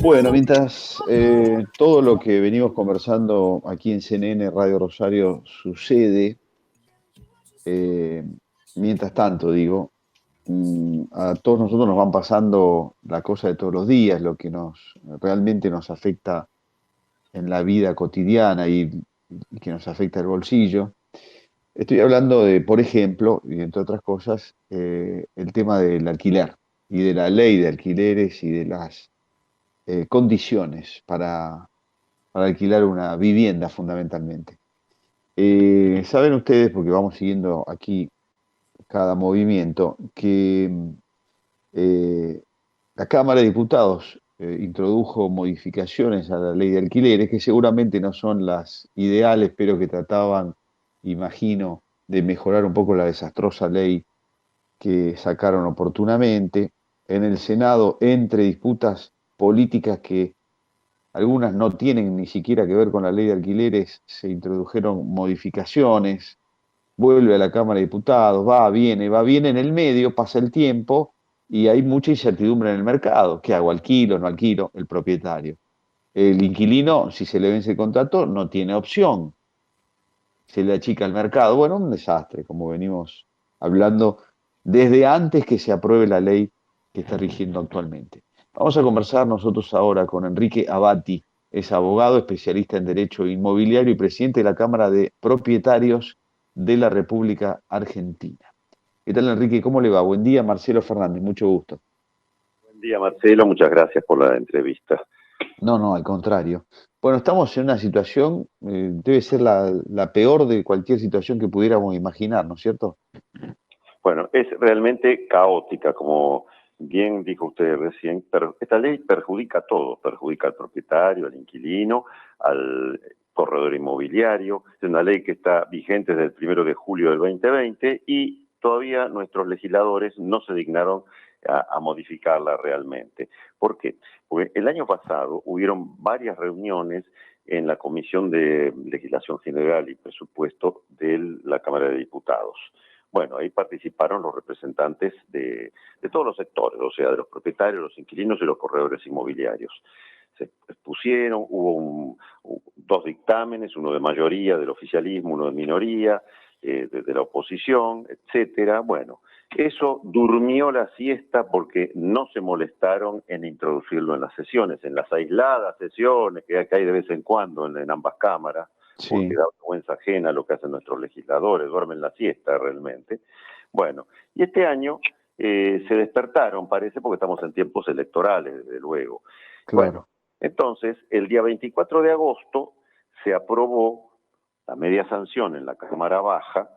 Bueno, mientras todo lo que venimos conversando aquí en CNN Radio Rosario sucede, eh, mientras tanto, digo, a todos nosotros nos van pasando la cosa de todos los días, lo que realmente nos afecta en la vida cotidiana y que nos afecta el bolsillo. Estoy hablando de, por ejemplo, y entre otras cosas, el tema del alquiler y de la ley de alquileres y de las condiciones para alquilar una vivienda fundamentalmente. Saben ustedes, porque vamos siguiendo aquí cada movimiento, que eh, la Cámara de Diputados introdujo modificaciones a la ley de alquileres que seguramente no son las ideales, pero que trataban, imagino, de mejorar un poco la desastrosa ley que sacaron oportunamente. En el Senado, entre disputas políticas que algunas no tienen ni siquiera que ver con la ley de alquileres, se introdujeron modificaciones, vuelve a la Cámara de Diputados, va, viene en el medio, pasa el tiempo y hay mucha incertidumbre en el mercado. ¿Qué hago? ¿Alquilo? ¿No alquilo? El propietario. El inquilino, si se le vence el contrato, no tiene opción. Se le achica el mercado. Bueno, un desastre, como venimos hablando desde antes que se apruebe la ley que está rigiendo actualmente. Vamos a conversar nosotros ahora con Enrique Abati, es abogado, especialista en Derecho Inmobiliario y presidente de la Cámara de Propietarios de la República Argentina. ¿Qué tal, Enrique? ¿Cómo le va? Buen día, Marcelo Fernández, mucho gusto. Buen día, Marcelo, muchas gracias por la entrevista. No, no, al contrario. Bueno, estamos en una situación, debe ser la peor de cualquier situación que pudiéramos imaginar, ¿no es cierto? Bueno, es realmente caótica, como bien dijo usted recién, pero esta ley perjudica a todos, perjudica al propietario, al inquilino, al corredor inmobiliario. Es una ley que está vigente desde el 1 de julio del 2020 y todavía nuestros legisladores no se dignaron a modificarla realmente. ¿Por qué? Porque el año pasado hubieron varias reuniones en la Comisión de Legislación General y Presupuesto de la Cámara de Diputados. Bueno, ahí participaron los representantes de todos los sectores, o sea, de los propietarios, los inquilinos y los corredores inmobiliarios. Se expusieron, hubo dos dictámenes, uno de mayoría del oficialismo, uno de minoría, de la oposición, etcétera. Bueno, eso durmió la siesta porque no se molestaron en introducirlo en las sesiones, en las aisladas sesiones que hay de vez en cuando en ambas cámaras, porque Sí. da vergüenza ajena lo que hacen nuestros legisladores, duermen la siesta realmente. Bueno, y este año se despertaron, parece, porque estamos en tiempos electorales, desde luego. Bueno, Claro. entonces, el día 24 de agosto se aprobó la media sanción en la Cámara Baja,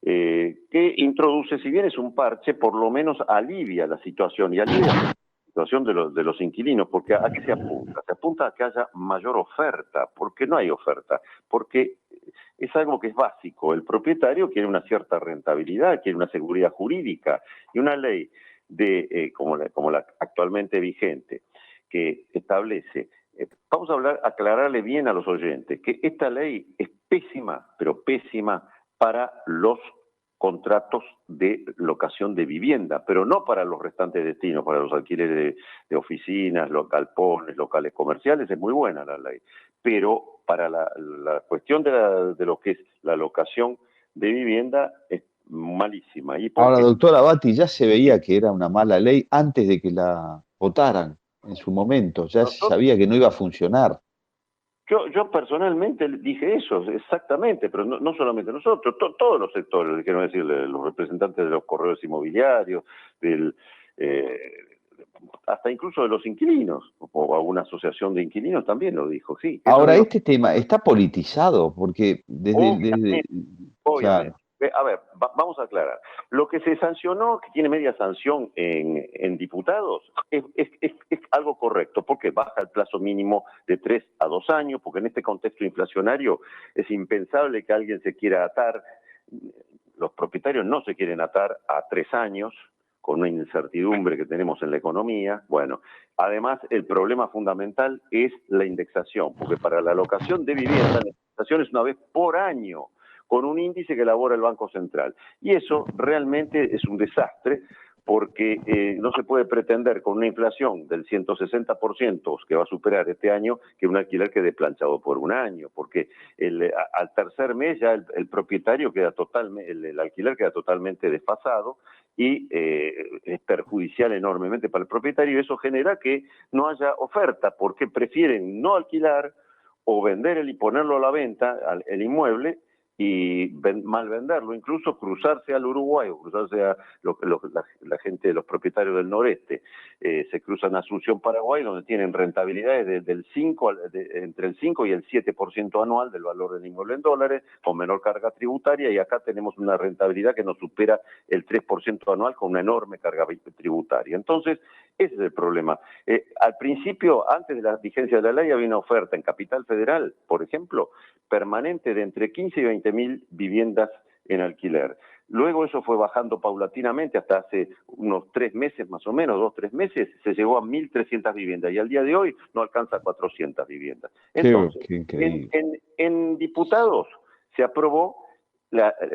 que introduce, si bien es un parche, por lo menos alivia la situación y alivia la situación de los inquilinos, porque ¿a qué se apunta? Se apunta a que haya mayor oferta. ¿Por qué no hay oferta? Porque es algo que es básico. El propietario quiere una cierta rentabilidad, quiere una seguridad jurídica y una ley como la actualmente vigente que establece. Vamos a aclararle bien a los oyentes que esta ley es pésima, pero pésima para los contratos de locación de vivienda, pero no para los restantes destinos, para los alquileres de oficinas, galpones, locales comerciales, es muy buena la ley, pero para la cuestión de lo que es la locación de vivienda es malísima. ¿Y por Ahora, qué? doctor Abati, ya se veía que era una mala ley antes de que la votaran en su momento, ya se Nosotros, sabía que no iba a funcionar. yo personalmente dije eso, exactamente, pero no solamente nosotros, todos los sectores, quiero decir, los representantes de los corredores inmobiliarios, del, eh, hasta incluso de los inquilinos, o alguna asociación de inquilinos también lo dijo, sí, eso no Ahora, iba este tema está politizado porque obviamente, claro, obviamente. A ver, vamos a aclarar. Lo que se sancionó, que tiene media sanción en diputados, es algo correcto, porque baja el plazo mínimo de 3 a 2 años, porque en este contexto inflacionario es impensable que alguien se quiera atar, los propietarios no se quieren atar a 3 años, con una incertidumbre que tenemos en la economía. Bueno, además el problema fundamental es la indexación, porque para la alocación de vivienda la indexación es una vez por año, con un índice que elabora el Banco Central. Y eso realmente es un desastre, porque no se puede pretender con una inflación del 160% que va a superar este año que un alquiler quede planchado por un año, porque al tercer mes ya el propietario queda totalmente, el alquiler queda totalmente desfasado y es perjudicial enormemente para el propietario y eso genera que no haya oferta porque prefieren no alquilar o vender y ponerlo a la venta, el inmueble, y mal venderlo, incluso cruzarse al Uruguay o cruzarse a la gente, los propietarios del noreste, se cruzan a Asunción, Paraguay, donde tienen rentabilidades entre el 5 y el 7% anual del valor del inmueble en dólares, con menor carga tributaria, y acá tenemos una rentabilidad que nos supera el 3% anual con una enorme carga tributaria. Entonces, ese es el problema. Al principio, antes de la vigencia de la ley, había una oferta en Capital Federal, por ejemplo, permanente de entre 15 y 20.000 viviendas en alquiler. Luego eso fue bajando paulatinamente hasta hace unos 3 meses más o menos, 2, 3 meses, se llegó a 1.300 viviendas y al día de hoy no alcanza 400 viviendas. Entonces, Qué increíble. en diputados se aprobó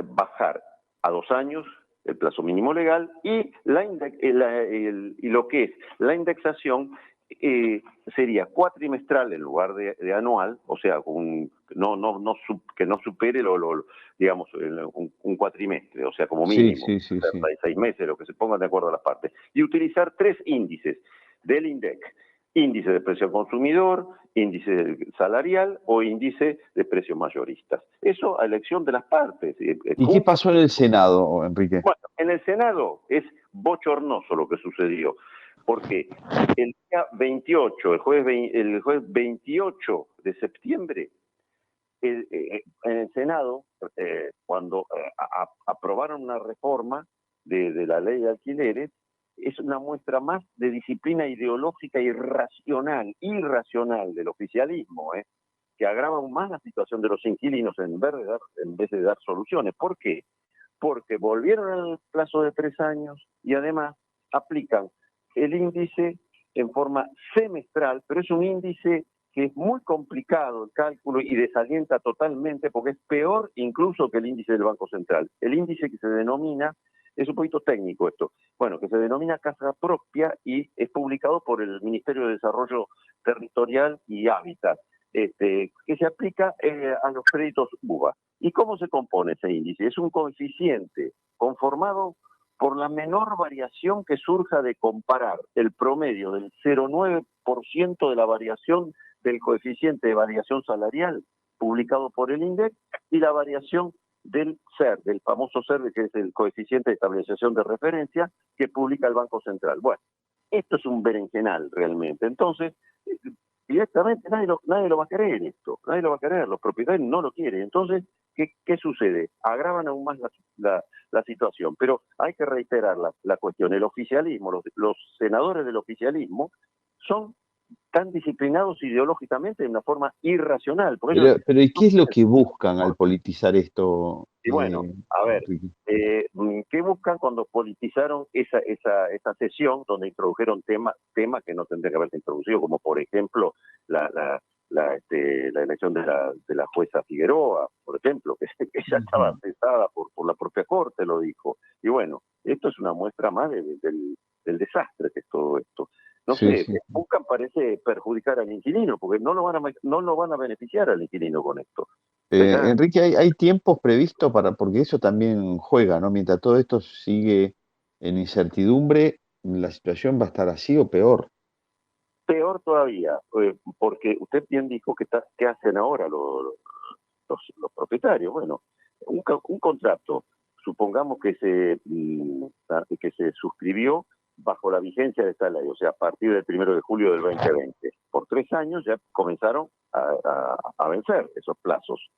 bajar a 2 años el plazo mínimo legal y lo que es la indexación sería cuatrimestral en lugar de anual, o sea, que no supere digamos, un cuatrimestre, o sea, como mínimo, Sí. 6 meses, lo que se pongan de acuerdo a las partes, y utilizar 3 índices del INDEC: índice de precio al consumidor, índice salarial o índice de precios mayoristas. Eso a elección de las partes. ¿Y qué pasó en el Senado, Enrique? Bueno, en el Senado es bochornoso lo que sucedió, porque el día 28, el jueves 28 de septiembre, en el Senado, cuando aprobaron una reforma de la ley de alquileres, es una muestra más de disciplina ideológica irracional del oficialismo, que agrava aún más la situación de los inquilinos en vez de dar soluciones. ¿Por qué? Porque volvieron al plazo de 3 años y además aplican el índice en forma semestral, pero es un índice que es muy complicado el cálculo y desalienta totalmente porque es peor incluso que el índice del Banco Central. El índice que se denomina, es un poquito técnico esto, bueno, que se denomina Casa Propia y es publicado por el Ministerio de Desarrollo Territorial y Hábitat, que se aplica a los créditos UBA. ¿Y cómo se compone ese índice? Es un coeficiente conformado por la menor variación que surja de comparar el promedio del 0,9% de la variación del coeficiente de variación salarial publicado por el INDEC y la variación del del famoso CER, que es el coeficiente de estabilización de referencia que publica el Banco Central. Bueno, esto es un berenjenal realmente. Entonces, directamente nadie lo va a querer esto, nadie lo va a querer, los propietarios no lo quieren. Entonces, ¿qué sucede? Agravan aún más la situación, pero hay que reiterar la cuestión. El oficialismo, los senadores del oficialismo son tan disciplinados ideológicamente de una forma irracional. Por eso, Pero ¿y qué es lo que buscan al politizar esto, y bueno, a ver, Enrique? ¿qué buscan cuando politizaron esa sesión donde introdujeron temas que no tendrían que haberse introducido, como por ejemplo la elección de la jueza Figueroa, por ejemplo, que ya estaba cesada por la propia Corte, lo dijo. Y bueno, esto es una muestra más del desastre que es todo esto. No sé, buscan, parece, perjudicar al inquilino, porque no lo van a beneficiar al inquilino con esto. Enrique, ¿hay tiempos previstos porque eso también juega, ¿no? Mientras todo esto sigue en incertidumbre, la situación va a estar así o peor. Peor todavía, porque usted bien dijo ¿qué hacen ahora los propietarios? Bueno, un contrato, supongamos que se suscribió bajo la vigencia de esta ley, o sea, a partir del 1 de julio del 2020. Por 3 años ya comenzaron a vencer esos plazos.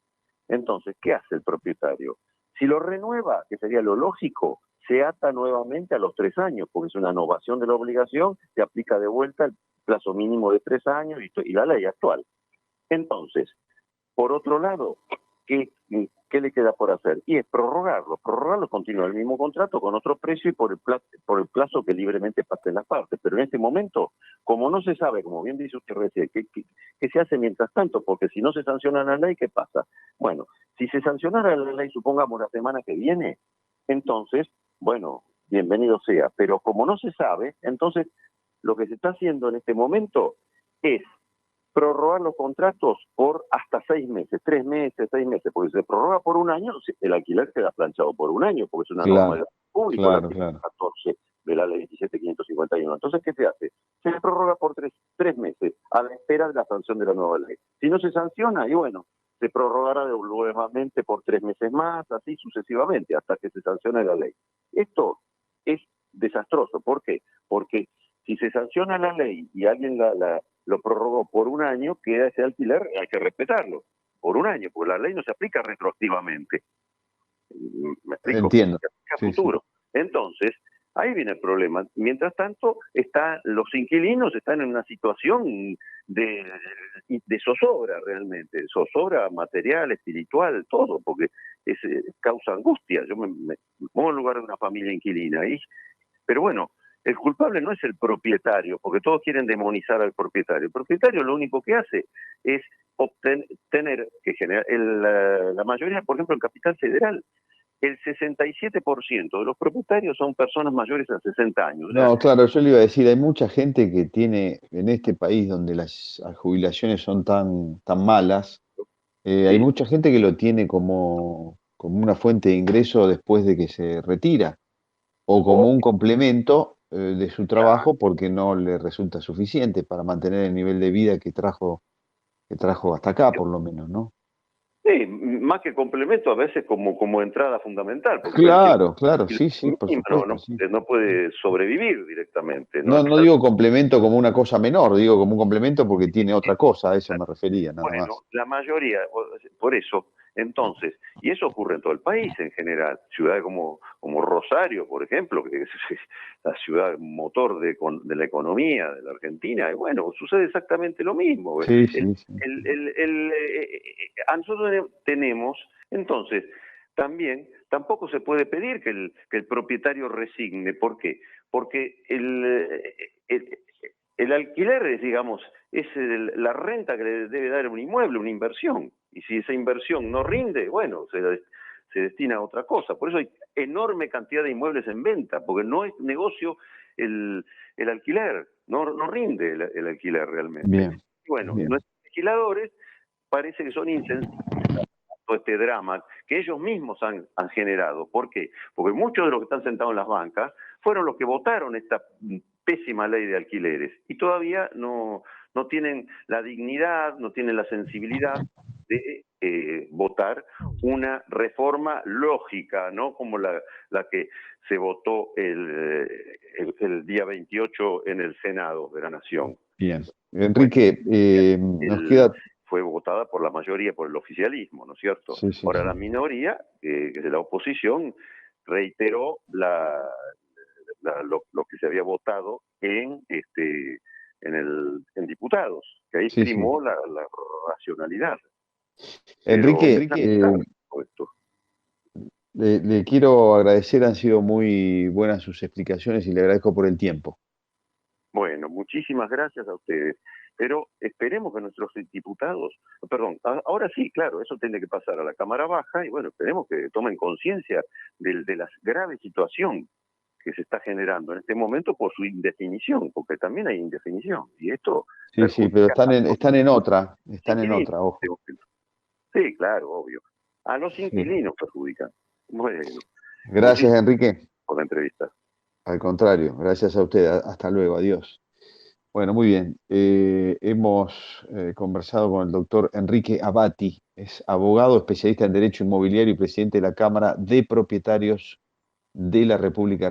Entonces, ¿qué hace el propietario? Si lo renueva, que sería lo lógico, se ata nuevamente a los 3 años, porque es una innovación de la obligación, se aplica de vuelta el plazo mínimo de 3 años y la ley actual. Entonces, por otro lado, ¿qué le queda por hacer? Y es prorrogarlo continúa el mismo contrato con otro precio y por el plazo que libremente pasen las partes. Pero en este momento, como no se sabe, como bien dice usted recién, ¿qué se hace mientras tanto? Porque si no se sanciona la ley, ¿qué pasa? Bueno, si se sancionara la ley, supongamos la semana que viene, entonces, bueno, bienvenido sea. Pero como no se sabe, entonces lo que se está haciendo en este momento es prorrogar los contratos por hasta 6 meses, 3 meses, 6 meses, porque si se prorroga por un año, el alquiler queda planchado por un año, porque es una norma Claro, del público, la claro, artículo claro. 14 de la ley 27551. Entonces, ¿qué se hace? Se le prorroga por tres meses, a la espera de la sanción de la nueva ley. Si no se sanciona, y bueno, se prorrogará nuevamente por 3 meses más, así sucesivamente, hasta que se sancione la ley. Esto es desastroso. ¿Por qué? Porque si se sanciona la ley y alguien lo prorrogó por un año, queda ese alquiler, hay que respetarlo, por un año, porque la ley no se aplica retroactivamente. ¿Me explico? Entiendo. Se aplica a Sí, sí. futuro. Entonces, ahí viene el problema. Mientras tanto, los inquilinos están en una situación de zozobra realmente, zozobra material, espiritual, todo, porque causa angustia. Yo me pongo en lugar de una familia inquilina, pero bueno, el culpable no es el propietario, porque todos quieren demonizar al propietario. El propietario lo único que hace es obtener, la mayoría, por ejemplo, en Capital Federal, el 67% de los propietarios son personas mayores a 60 años. O sea, No, claro, yo le iba a decir, hay mucha gente que tiene en este país donde las jubilaciones son tan malas, hay sí, mucha gente que lo tiene como una fuente de ingreso después de que se retira o como un obvio, complemento de su claro. trabajo porque no le resulta suficiente para mantener el nivel de vida que trajo hasta acá, por lo menos, ¿no? Sí, más que complemento, a veces como entrada fundamental, porque el Claro, claro, sí, sí, por mínimo no, supuesto, no, sí. no puede sobrevivir directamente, ¿no? No, no digo complemento como una cosa menor, digo como un complemento porque tiene otra cosa, a eso me refería, nada Bueno, más. la mayoría, por eso, entonces, y eso ocurre en todo el país en general, ciudades como Rosario, por ejemplo, que es la ciudad motor de la economía de la Argentina, y bueno, sucede exactamente lo mismo. Sí, sí, sí. A nosotros tenemos, entonces, también, tampoco se puede pedir que el propietario resigne. ¿Por qué? Porque el alquiler es, digamos, es la renta que le debe dar un inmueble, una inversión. Y si esa inversión no rinde, bueno, se destina a otra cosa. Por eso hay enorme cantidad de inmuebles en venta, porque no es negocio el alquiler, no rinde el alquiler realmente. Bien, Y bueno, bien. nuestros legisladores parece que son insensibles a todo este drama que ellos mismos han generado. ¿Por qué? Porque muchos de los que están sentados en las bancas fueron los que votaron esta pésima ley de alquileres y todavía no tienen la dignidad, no tienen la sensibilidad de votar una reforma lógica, ¿no? Como la que se votó el día 28 en el Senado de la Nación. Bien. Bueno, Enrique, nos el, queda, fue votada por la mayoría, por el oficialismo, ¿no es cierto? sí, sí, Ahora sí. la minoría, que es de la oposición, reiteró lo que se había votado en diputados, que ahí Sí, sí. primó la racionalidad. Pero Enrique, esto. le quiero agradecer, han sido muy buenas sus explicaciones y le agradezco por el tiempo. Bueno, muchísimas gracias a ustedes. Pero esperemos que nuestros diputados, perdón, ahora sí, claro, eso tiene que pasar a la Cámara Baja y bueno, esperemos que tomen conciencia de la grave situación que se está generando en este momento por su indefinición, porque también hay indefinición y esto Sí, sí, pero perjudica a todos los están en inquilinos. otra, ojo. Sí, claro, obvio. A los Sí. inquilinos perjudican. Bueno, Gracias, muchísimas Enrique. gracias por la entrevista. Al contrario, gracias a usted. Hasta luego, adiós. Bueno, muy bien. Hemos conversado con el doctor Enrique Abati, es abogado, especialista en Derecho Inmobiliario y presidente de la Cámara de Propietarios de la República